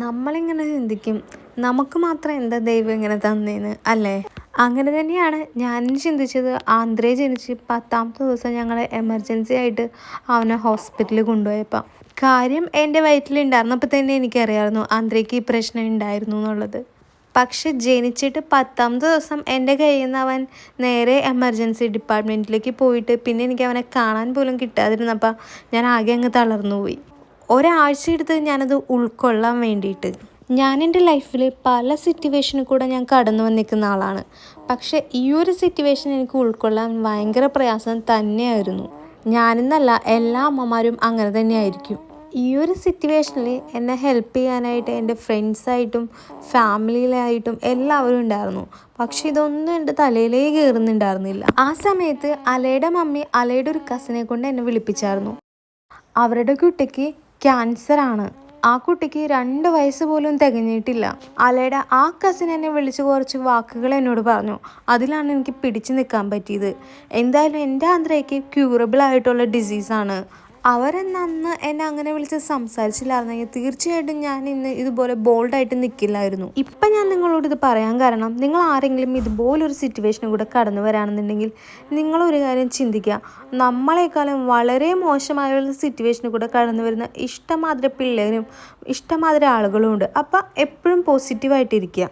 നമ്മളിങ്ങനെ ചിന്തിക്കും, നമുക്ക് മാത്രം എന്താ ദൈവം ഇങ്ങനെ തന്നേന്ന് അല്ലേ? അങ്ങനെ തന്നെയാണ് ഞാനും ചിന്തിച്ചത്. ആന്ധ്രേ ജനിച്ച് 10ാമത്തെ ദിവസം ഞങ്ങൾ എമർജൻസി ആയിട്ട് അവനെ ഹോസ്പിറ്റലിൽ കൊണ്ടുപോയപ്പോൾ കാര്യം എൻ്റെ വയറ്റിലുണ്ടായിരുന്നപ്പോൾ തന്നെ എനിക്കറിയാമായിരുന്നു ആന്ധ്രയ്ക്ക് ഈ പ്രശ്നം ഉണ്ടായിരുന്നു എന്നുള്ളത്. പക്ഷെ ജനിച്ചിട്ട് 10ാമത്തെ ദിവസം എൻ്റെ കയ്യിൽ നിന്ന് അവൻ നേരെ എമർജൻസി ഡിപ്പാർട്ട്മെൻറ്റിലേക്ക് പോയിട്ട് പിന്നെ എനിക്ക് അവനെ കാണാൻ പോലും കിട്ടാതിരുന്നപ്പോൾ ഞാൻ ആകെ അങ്ങ് തളർന്നു പോയി. ഒരാഴ്ച എടുത്ത് ഞാനത് ഉൾക്കൊള്ളാൻ വേണ്ടിയിട്ട്. ഞാൻ എൻ്റെ ലൈഫിൽ പല സിറ്റുവേഷനിൽ കൂടെ ഞാൻ കടന്നു വന്നിരിക്കുന്ന ആളാണ്. പക്ഷേ ഈ ഒരു സിറ്റുവേഷൻ എനിക്ക് ഉൾക്കൊള്ളാൻ ഭയങ്കര പ്രയാസം തന്നെയായിരുന്നു. ഞാനെന്നല്ല, എല്ലാ അമ്മമാരും അങ്ങനെ തന്നെയായിരിക്കും. ഈ ഒരു സിറ്റുവേഷനിൽ എന്നെ ഹെൽപ്പ് ചെയ്യാനായിട്ട് എൻ്റെ ഫ്രണ്ട്സായിട്ടും ഫാമിലിയിലായിട്ടും എല്ലാവരും ഉണ്ടായിരുന്നു. പക്ഷെ ഇതൊന്നും എൻ്റെ തലയിലേ കയറുന്നുണ്ടായിരുന്നില്ല. ആ സമയത്ത് അലയുടെ മമ്മി അലയുടെ ഒരു കസിനെ കൊണ്ട് എന്നെ വിളിപ്പിച്ചായിരുന്നു. അവരുടെ കുട്ടിക്ക് ക്യാൻസറാണ്. ആ കുട്ടിക്ക് 2 വയസ്സ് പോലും തികഞ്ഞിട്ടില്ല. അലയുടെ ആ കസിൻ എന്നെ വിളിച്ച് കുറച്ച് വാക്കുകൾ എന്നോട് പറഞ്ഞു. അതിലാണ് എനിക്ക് പിടിച്ചു നിൽക്കാൻ പറ്റിയത്. എന്തായാലും എൻ്റെ ആന്ധ്രയ്ക്ക് ക്യൂറബിൾ ആയിട്ടുള്ള ഡിസീസാണ്. അവരെന്നന്ന് എന്നെ അങ്ങനെ വിളിച്ച് സംസാരിച്ചില്ലായിരുന്നെങ്കിൽ തീർച്ചയായിട്ടും ഞാൻ ഇന്ന് ഇതുപോലെ ബോൾഡായിട്ട് നിൽക്കില്ലായിരുന്നു. ഇപ്പം ഞാൻ നിങ്ങളോട് ഇത് പറയാൻ കാരണം, നിങ്ങൾ ആരെങ്കിലും ഇതുപോലൊരു സിറ്റുവേഷനും കൂടെ കടന്നു വരാണെന്നുണ്ടെങ്കിൽ നിങ്ങളൊരു കാര്യം ചിന്തിക്കുക. നമ്മളെക്കാളും വളരെ മോശമായുള്ള സിറ്റുവേഷനിൽ കൂടെ കടന്നു വരുന്ന ഇഷ്ടംമാതിരി പിള്ളേരും ഇഷ്ടംമാതിരി ആളുകളും ഉണ്ട്. അപ്പം എപ്പോഴും പോസിറ്റീവായിട്ടിരിക്കുക.